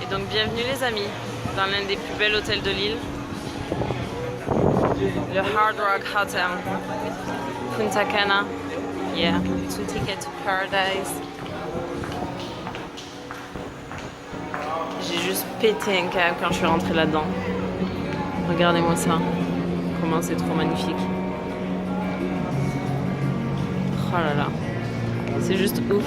Donc bienvenue les amis dans l'un des plus bels hôtels de l'île, le Hard Rock Hotel, Punta Cana. Yeah, 2 tickets to paradise. J'ai juste pété un câble quand je suis rentrée là-dedans. Regardez-moi ça, comment c'est trop magnifique. Oh là là, c'est juste ouf.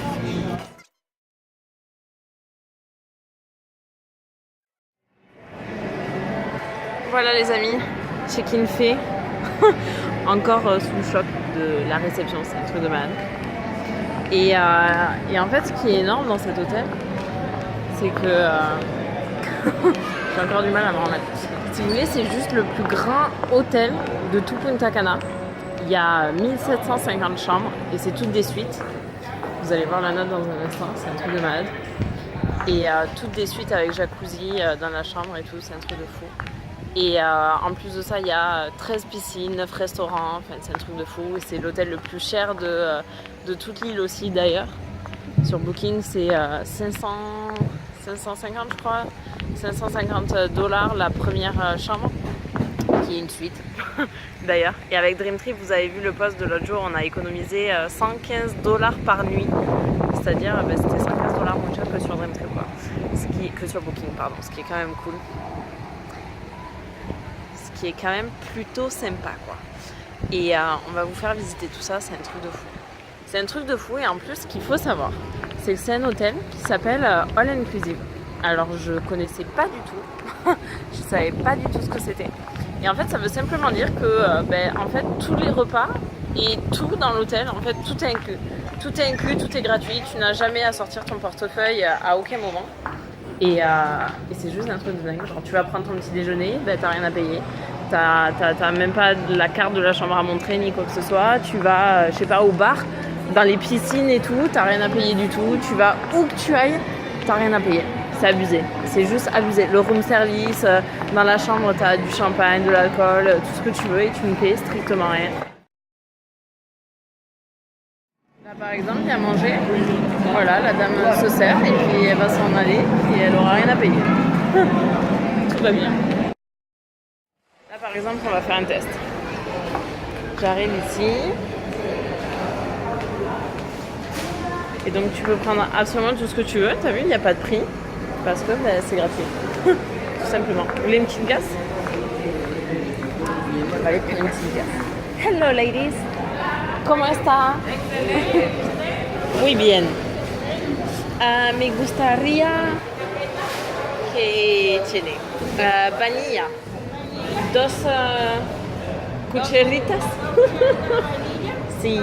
Voilà les amis, check-in fait. Encore sous le choc de la réception, c'est un truc de malade. Et en fait, ce qui est énorme dans cet hôtel, c'est que j'ai encore du mal à me remettre. Si vous voulez, c'est juste le plus grand hôtel de tout Punta Cana. Il y a 1750 chambres et c'est toutes des suites. Vous allez voir la note dans un instant, c'est un truc de malade. Et toutes des suites avec jacuzzi dans la chambre et tout, c'est un truc de fou. Et en plus de ça, il y a 13 piscines, 9 restaurants, enfin c'est un truc de fou. C'est l'hôtel le plus cher de toute l'île aussi d'ailleurs. Sur Booking, c'est 550 je crois, 550 $ la première chambre, qui est une suite d'ailleurs. Et avec Dream Trip, vous avez vu le post de l'autre jour, on a économisé 115 $ par nuit. C'est-à-dire, c'était 115 $ moins cher que sur Dream Trip, quoi. Que sur Booking, pardon, ce qui est quand même cool. Qui est quand même plutôt sympa quoi. Et on va vous faire visiter tout ça, c'est un truc de fou. C'est un truc de fou et en plus ce qu'il faut savoir, c'est que c'est un hôtel qui s'appelle All Inclusive. Alors je connaissais pas du tout, je savais pas du tout ce que c'était. Et en fait ça veut simplement dire que en fait tous les repas et tout dans l'hôtel, en fait tout est inclus. Tout est inclus, tout est gratuit, tu n'as jamais à sortir ton portefeuille à aucun moment. Et c'est juste un truc de dingue. Genre, tu vas prendre ton petit déjeuner, t'as rien à payer. T'as même pas la carte de la chambre à montrer ni quoi que ce soit. Tu vas, je sais pas, au bar, dans les piscines et tout, t'as rien à payer du tout. Tu vas où que tu ailles, t'as rien à payer. C'est abusé. C'est juste abusé. Le room service, dans la chambre, t'as du champagne, de l'alcool, tout ce que tu veux et tu ne payes strictement rien. Là, par exemple, il y a manger. Voilà, la dame se sert et puis elle va s'en aller et elle aura rien à payer. Tout va bien. Là, par exemple, on va faire un test. J'arrive ici. Et donc, tu peux prendre absolument tout ce que tu veux. T'as vu, il n'y a pas de prix. Parce que c'est gratuit. Tout simplement. Vous voulez une petite glace? On va aller prendre une petite glace. Hello, ladies. ¿Cómo está? Muy bien. Me gustaría que tiene vanilla. 2 cucharitas. Sí.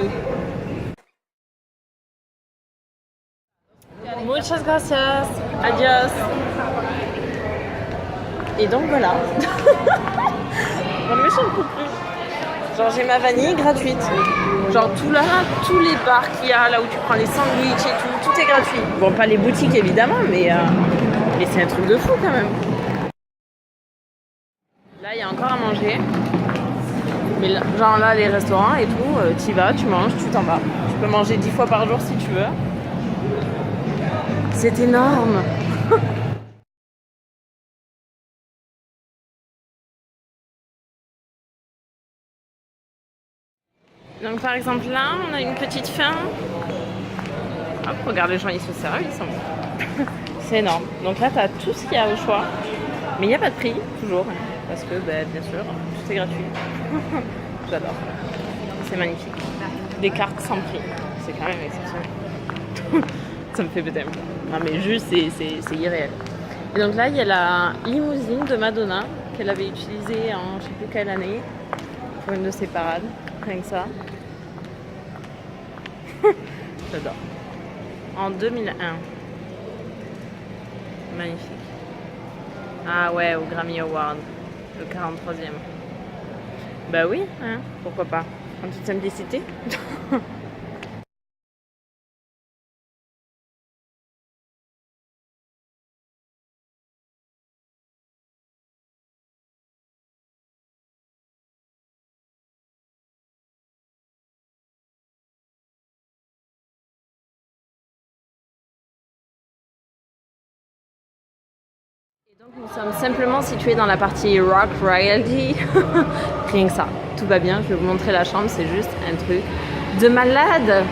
Muchas gracias. Adiós. Et donc voilà. Mais j'en peux plus. Genre j'ai ma vanille gratuite. Genre tous les bars qu'il y a là où tu prends les sandwichs et tout est gratuit. Bon, pas les boutiques évidemment, mais c'est un truc de fou quand même. Là il y a encore à manger. Mais là, genre là les restaurants et tout, t'y vas, tu manges, tu t'en vas. Tu peux manger 10 fois par jour si tu veux. C'est énorme. Donc par exemple là, on a une petite faim. Hop, regarde les gens, ils se servent, ils sont bons. C'est énorme. Donc là, tu as tout ce qu'il y a au choix. Mais il n'y a pas de prix, toujours. Parce que, bien sûr, tout est gratuit. J'adore. C'est magnifique. Des cartes sans prix. C'est quand même exceptionnel. Ça me fait péter un peu. Non mais juste, c'est irréel. Et donc là, il y a la limousine de Madonna qu'elle avait utilisée en je sais plus quelle année. Pour une de ses parades. Rien que ça. J'adore. En 2001. Magnifique. Ah ouais, au Grammy Award. Le 43e. Bah oui, hein, pourquoi pas. En toute simplicité. Donc nous sommes simplement situés dans la partie Rock Royalty. Rien que ça, tout va bien. Je vais vous montrer la chambre, c'est juste un truc de malade.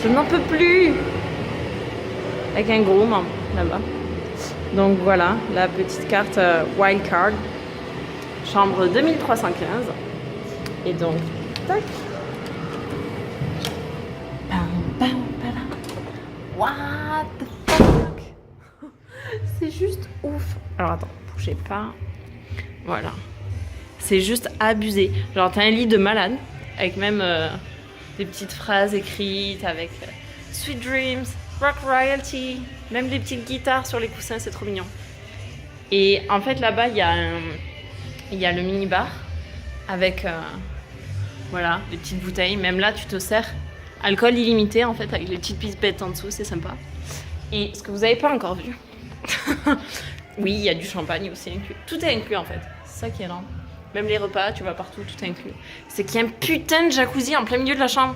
Je n'en peux plus. Avec un gros membre là-bas. Donc voilà, la petite carte Wildcard. Chambre 2315. Et donc, tac. What the fuck? C'est juste ouf. Alors attends, bougez pas. Voilà. C'est juste abusé. Genre t'as un lit de malade. Avec même des petites phrases écrites. Avec Sweet Dreams, Rock Royalty. Même des petites guitares sur les coussins, c'est trop mignon. Et en fait là-bas, il y a le mini-bar. Avec voilà, des petites bouteilles. Même là, tu te sers. Alcool illimité en fait, avec les petites pipettes en dessous, c'est sympa. Et ce que vous n'avez pas encore vu, oui, il y a du champagne aussi inclus. Tout est inclus en fait, c'est ça qui est énorme. Même les repas, tu vas partout, tout est inclus. C'est qu'il y a un putain de jacuzzi en plein milieu de la chambre.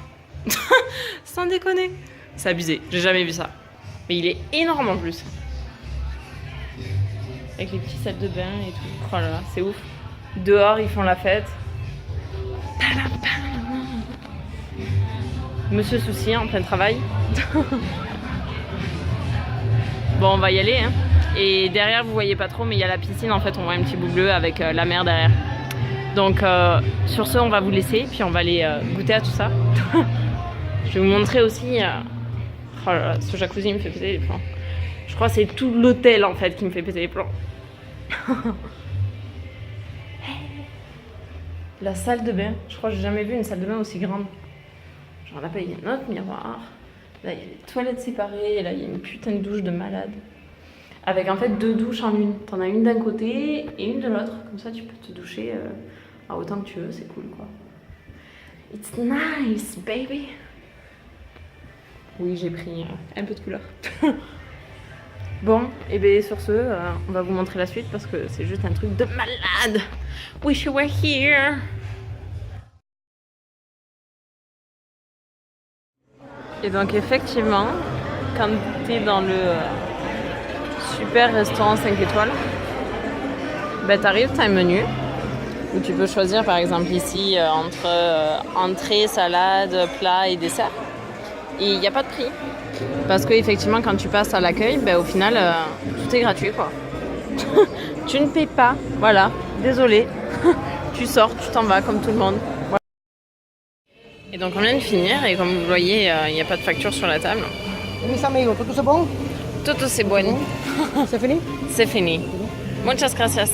Sans déconner. C'est abusé, j'ai jamais vu ça. Mais il est énorme en plus. Avec les petits salles de bain et tout. Oh là là, c'est ouf. Dehors, ils font la fête. Monsieur Souci en plein travail. Bon, on va y aller. Hein. Et derrière, vous voyez pas trop, mais il y a la piscine. En fait, on voit un petit bout bleu avec la mer derrière. Donc, sur ce, on va vous laisser. Puis, on va aller goûter à tout ça. Je vais vous montrer aussi. Oh là là, ce jacuzzi me fait péter les plombs. Je crois que c'est tout l'hôtel en fait qui me fait péter les plombs. La salle de bain. Je crois que j'ai jamais vu une salle de bain aussi grande. Genre là-bas, il y a notre miroir. Là, il y a les toilettes séparées. Et là, il y a une putain de douche de malade. Avec en fait 2 douches en une. T'en as une d'un côté et une de l'autre. Comme ça, tu peux te doucher autant que tu veux. C'est cool, quoi. It's nice, baby. Oui, j'ai pris un peu de couleur. Bon, et bien sur ce, on va vous montrer la suite parce que c'est juste un truc de malade. Wish you were here. Et donc effectivement, quand tu es dans le super restaurant 5 étoiles, ben t'arrives, t'as un menu où tu peux choisir par exemple ici entre entrée, salade, plat et dessert. Et il n'y a pas de prix. Parce que effectivement quand tu passes à l'accueil, ben, au final tout est gratuit quoi. Tu ne payes pas, voilà, désolé. Tu sors, tu t'en vas comme tout le monde. Voilà. Et donc on vient de finir et comme vous voyez, il n'y a pas de facture sur la table. Mis amigos, ¿todo c'est bon? Todo c'est bon. C'est fini? C'est fini. Muchas gracias.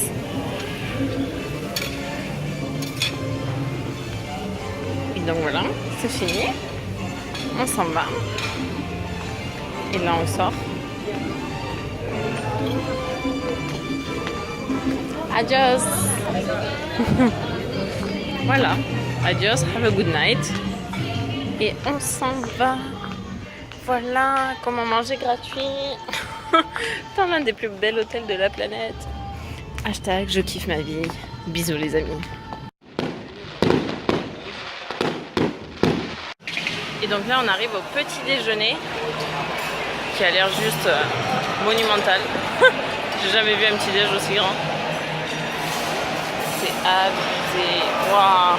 Et donc voilà, c'est fini. On s'en va. Et là on sort. Adios. Voilà. Adios, have a good night. Et on s'en va. Voilà, comment manger gratuit dans l'un des plus bels hôtels de la planète. Hashtag je kiffe ma vie. Bisous les amis. Et donc là on arrive au petit déjeuner qui a l'air juste monumental. J'ai jamais vu un petit déj aussi grand. C'est abusé. Waouh.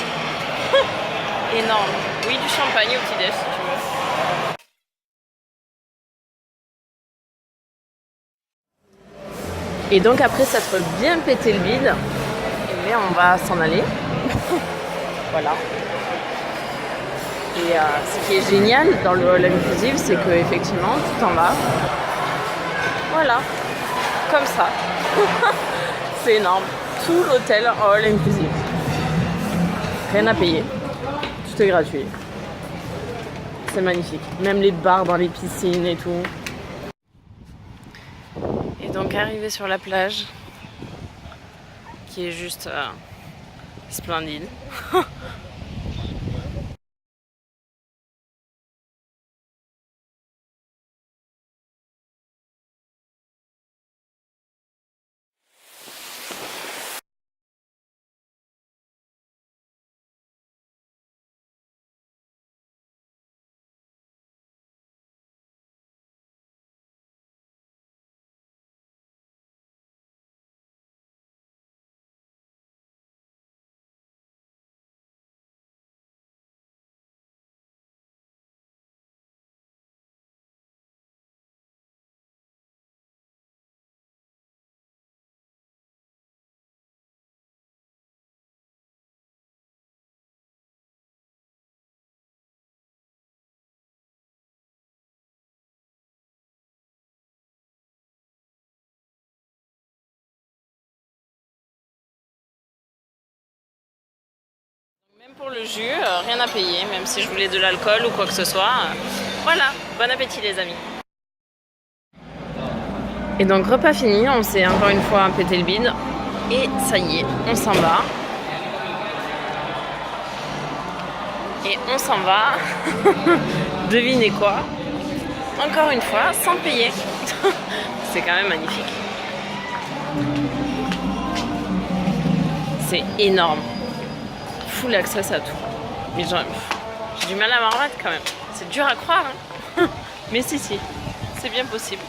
Énorme. Oui, du champagne au petit déj si tu veux. Et donc après s'être bien pété le bide, et on va s'en aller. Voilà. Et ce qui est génial dans le all inclusive, c'est que effectivement tout en bas, voilà, comme ça. C'est énorme. Tout l'hôtel all inclusive. Rien à payer. Tout est gratuit. C'est magnifique. Même les bars dans les piscines et tout. Et donc arrivé sur la plage, qui est juste splendide. Même pour le jus, rien à payer, même si je voulais de l'alcool ou quoi que ce soit. Voilà, bon appétit les amis. Et donc repas fini, on s'est encore une fois pété le bide. Et ça y est, on s'en va. Et on s'en va. Devinez quoi? Encore une fois, sans payer. C'est quand même magnifique. C'est énorme. Full access à tout. Mais j'ai du mal à m'en remettre quand même. C'est dur à croire, hein. Mais si, c'est bien possible.